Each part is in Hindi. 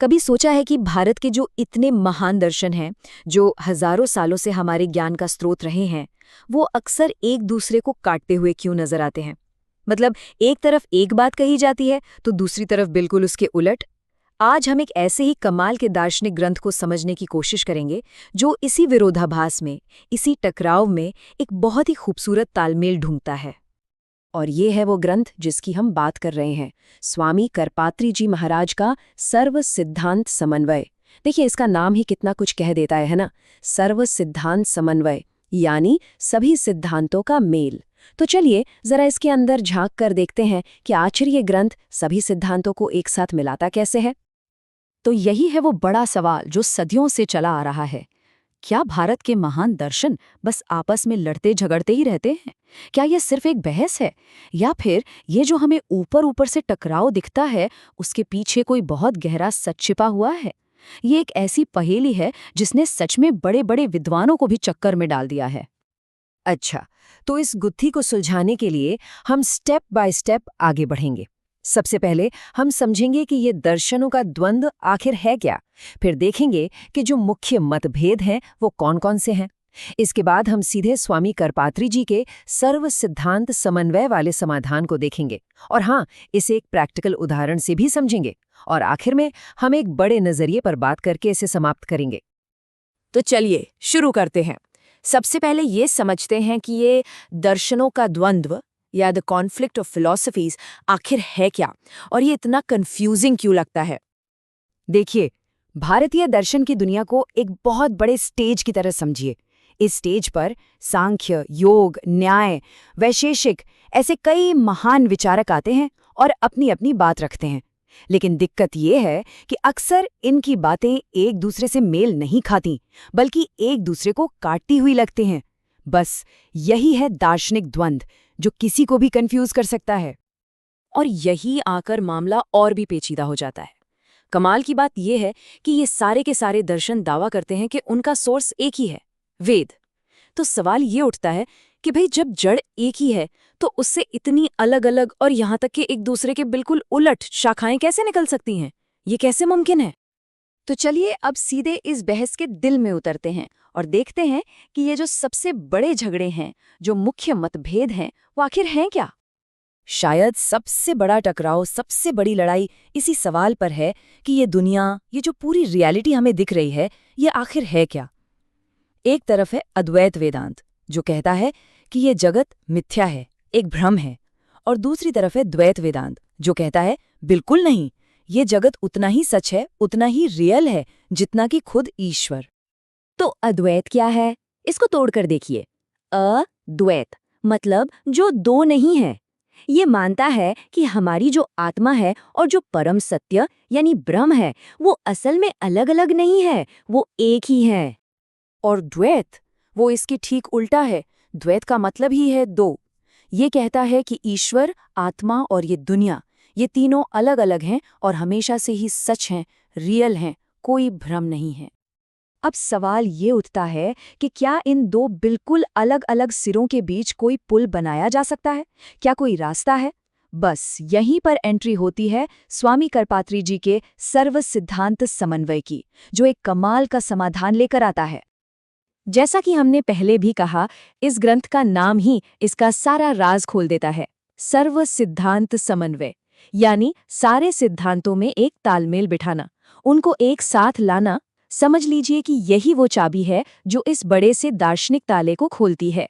कभी सोचा है कि भारत के जो इतने महान दर्शन हैं, जो हजारों सालों से हमारे ज्ञान का स्रोत रहे हैं, वो अक्सर एक दूसरे को काटते हुए क्यों नजर आते हैं? मतलब एक तरफ एक बात कही जाती है तो दूसरी तरफ बिल्कुल उसके उलट। आज हम एक ऐसे ही कमाल के दार्शनिक ग्रंथ को समझने की कोशिश करेंगे जो इसी विरोधाभास में, इसी टकराव में एक बहुत ही खूबसूरत तालमेल ढूंढता है। और ये है वो ग्रंथ जिसकी हम बात कर रहे हैं, स्वामी करपात्री जी महाराज का सर्व सिद्धांत समन्वय। देखिए, इसका नाम ही कितना कुछ कह देता है ना। सर्व सिद्धांत समन्वय यानी सभी सिद्धांतों का मेल। तो चलिए जरा इसके अंदर झांक कर देखते हैं कि आखिर ये ग्रंथ सभी सिद्धांतों को एक साथ मिलाता कैसे है। तो यही है वो बड़ा सवाल जो सदियों से चला आ रहा है। क्या भारत के महान दर्शन बस आपस में लड़ते झगड़ते ही रहते हैं? क्या यह सिर्फ एक बहस है, या फिर ये जो हमें ऊपर ऊपर से टकराव दिखता है उसके पीछे कोई बहुत गहरा सच छिपा हुआ है? ये एक ऐसी पहेली है जिसने सच में बड़े बड़े विद्वानों को भी चक्कर में डाल दिया है। अच्छा, तो इस गुत्थी को सुलझाने के लिए हम स्टेप बाय स्टेप आगे बढ़ेंगे। सबसे पहले हम समझेंगे कि ये दर्शनों का द्वंद्व आखिर है क्या। फिर देखेंगे कि जो मुख्य मतभेद हैं वो कौन-कौन से हैं। इसके बाद हम सीधे स्वामी करपात्री जी के सर्व सिद्धांत समन्वय वाले समाधान को देखेंगे, और हाँ, इसे एक प्रैक्टिकल उदाहरण से भी समझेंगे। और आखिर में हम एक बड़े नजरिए पर बात करके इसे समाप्त करेंगे। तो चलिए शुरू करते हैं। सबसे पहले ये समझते हैं कि ये दर्शनों का द्वंद्व या द कॉन्फ्लिक्ट ऑफ फिलॉसफीज आखिर है क्या, और ये इतना कंफ्यूजिंग क्यों लगता है। देखिए, भारतीय दर्शन की दुनिया को एक बहुत बड़े स्टेज की तरह समझिए। इस स्टेज पर सांख्य, योग, न्याय, वैशेषिक ऐसे कई महान विचारक आते हैं और अपनी अपनी बात रखते हैं। लेकिन दिक्कत ये है कि अक्सर इनकी बातें एक दूसरे से मेल नहीं खाती, बल्कि एक दूसरे को काटती हुई लगती हैं। बस यही है दार्शनिक द्वंद्व जो किसी को भी कंफ्यूज कर सकता है। और यही आकर मामला और भी पेचीदा हो जाता है। कमाल की बात यह है कि ये सारे के सारे दर्शन दावा करते हैं कि उनका सोर्स एक ही है, वेद। तो सवाल ये उठता है कि भाई, जब जड़ एक ही है तो उससे इतनी अलग अलग और यहाँ तक कि एक दूसरे के बिल्कुल उलट शाखाएं कैसे निकल सकती हैं? ये कैसे मुमकिन है? तो चलिए अब सीधे इस बहस के दिल में उतरते हैं और देखते हैं कि ये जो सबसे बड़े झगड़े हैं, जो मुख्य मतभेद हैं, वो आखिर हैं क्या। शायद सबसे बड़ा टकराव, सबसे बड़ी लड़ाई इसी सवाल पर है कि ये दुनिया, ये जो पूरी रियलिटी हमें दिख रही है, ये आखिर है क्या। एक तरफ है अद्वैत वेदांत जो कहता है कि ये जगत मिथ्या है, एक भ्रम है, और दूसरी तरफ है द्वैत वेदांत जो कहता है बिल्कुल नहीं, ये जगत उतना ही सच है, उतना ही रियल है जितना कि खुद ईश्वर। तो अद्वैत क्या है? इसको तोड़कर देखिए। अद्वैत मतलब जो दो नहीं है। ये मानता है कि हमारी जो आत्मा है और जो परम सत्य यानी ब्रह्म है, वो असल में अलग अलग नहीं है, वो एक ही है। और द्वैत, वो इसकी ठीक उल्टा है। द्वैत का मतलब ही है दो। ये कहता है कि ईश्वर, आत्मा और ये दुनिया, ये तीनों अलग अलग हैं और हमेशा से ही सच हैं, रियल हैं, कोई भ्रम नहीं है। अब सवाल ये उठता है कि क्या इन दो बिल्कुल अलग अलग सिरों के बीच कोई पुल बनाया जा सकता है? क्या कोई रास्ता है? बस यहीं पर एंट्री होती है स्वामी करपात्री जी के सर्व सिद्धांत समन्वय की, जो एक कमाल का समाधान लेकर आता है। जैसा कि हमने पहले भी कहा, इस ग्रंथ का नाम ही इसका सारा राज खोल देता है। सर्व सिद्धांत समन्वय यानी सारे सिद्धांतों में एक तालमेल बिठाना, उनको एक साथ लाना। समझ लीजिए कि यही वो चाबी है जो इस बड़े से दार्शनिक ताले को खोलती है।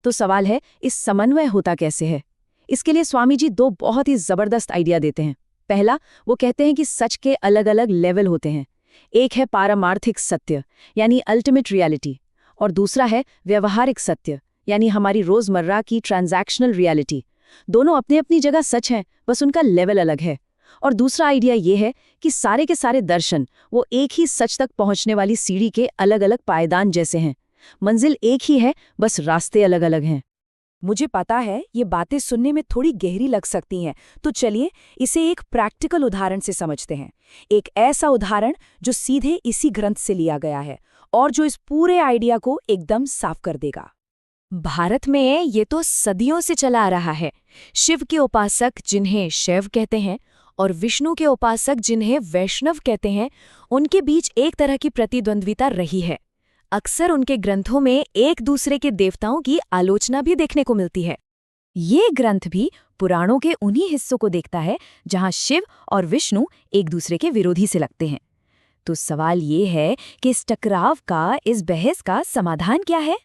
तो सवाल है, इस समन्वय होता कैसे है? इसके लिए स्वामी जी दो बहुत ही जबरदस्त आइडिया देते हैं। पहला, वो कहते हैं कि सच के अलग अलग लेवल होते हैं। एक है पारमार्थिक सत्य यानी अल्टीमेट रियलिटी, और दूसरा है व्यवहारिक सत्य यानी हमारी रोजमर्रा की ट्रांजैक्शनल रियलिटी। दोनों अपनी अपनी जगह सच हैं, बस उनका लेवल अलग है। और दूसरा आइडिया ये है कि सारे के सारे दर्शन वो एक ही सच तक पहुंचने वाली सीढ़ी के अलग अलग पायदान जैसे हैं। मंजिल एक ही है, बस रास्ते अलग अलग हैं। मुझे पता है ये बातें सुनने में थोड़ी गहरी लग सकती हैं, तो चलिए इसे एक प्रैक्टिकल उदाहरण से समझते हैं। एक ऐसा उदाहरण जो सीधे इसी ग्रंथ से लिया गया है और जो इस पूरे आइडिया को एकदम साफ कर देगा। भारत में ये तो सदियों से चला आ रहा है। शिव के उपासक जिन्हें शैव कहते हैं और विष्णु के उपासक जिन्हें वैष्णव कहते हैं, उनके बीच एक तरह की प्रतिद्वंद्विता रही है। अक्सर उनके ग्रंथों में एक दूसरे के देवताओं की आलोचना भी देखने को मिलती है। ये ग्रंथ भी पुराणों के उन्हीं हिस्सों को देखता है जहां शिव और विष्णु एक दूसरे के विरोधी से लगते हैं। तो सवाल ये है कि इस टकराव का, इस बहस का समाधान क्या है?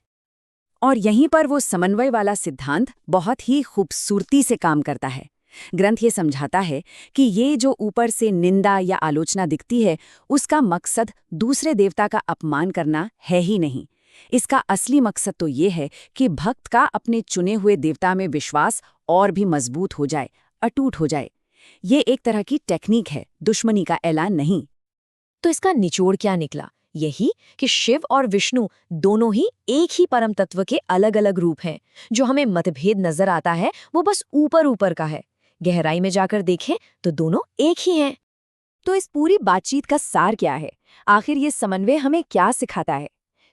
और यहीं पर वो समन्वय वाला सिद्धांत बहुत ही खूबसूरती से काम करता है। ग्रंथ ये समझाता है कि ये जो ऊपर से निंदा या आलोचना दिखती है, उसका मकसद दूसरे देवता का अपमान करना है ही नहीं। इसका असली मकसद तो ये है कि भक्त का अपने चुने हुए देवता में विश्वास और भी मजबूत हो जाए, अटूट हो जाए। ये एक तरह की टेक्निक है, दुश्मनी का ऐलान नहीं। तो इसका निचोड़ क्या निकला? यही कि शिव और विष्णु दोनों ही एक ही परम तत्व के अलग अलग रूप हैं। जो हमें मतभेद नजर आता है वो बस ऊपर ऊपर का है, गहराई में जाकर देखें तो दोनों एक ही हैं। तो इस पूरी बातचीत का सार क्या है? आखिर ये समन्वय हमें क्या सिखाता है?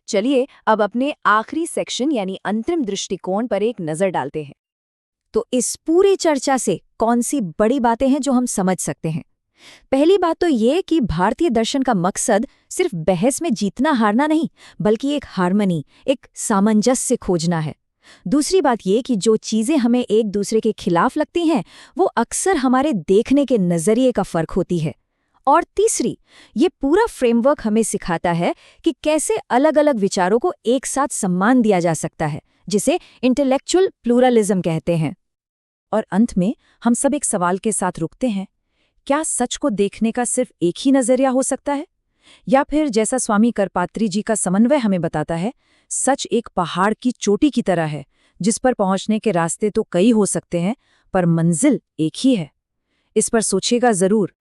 चलिए अब अपने आखिरी सेक्शन यानी अंतरिम दृष्टिकोण पर एक नजर डालते हैं। तो इस पूरी चर्चा से कौन सी बड़ी बातें हैं जो हम समझ सकते हैं? पहली बात तो ये कि भारतीय दर्शन का मकसद सिर्फ बहस में जीतना हारना नहीं, बल्कि एक हार्मनी, एक सामंजस्य खोजना है। दूसरी बात ये कि जो चीजें हमें एक दूसरे के खिलाफ लगती हैं, वो अक्सर हमारे देखने के नजरिए का फर्क होती है। और तीसरी, ये पूरा फ्रेमवर्क हमें सिखाता है कि कैसे अलग अलग विचारों को एक साथ सम्मान दिया जा सकता है, जिसे इंटेलेक्चुअल प्लूरलिज्म कहते हैं। और अंत में हम सब एक सवाल के साथ रुकते हैं, क्या सच को देखने का सिर्फ एक ही नजरिया हो सकता है? या फिर जैसा स्वामी करपात्री जी का समन्वय हमें बताता है, सच एक पहाड़ की चोटी की तरह है, जिस पर पहुंचने के रास्ते तो कई हो सकते हैं, पर मंजिल एक ही है। इस पर सोचिएगा जरूर।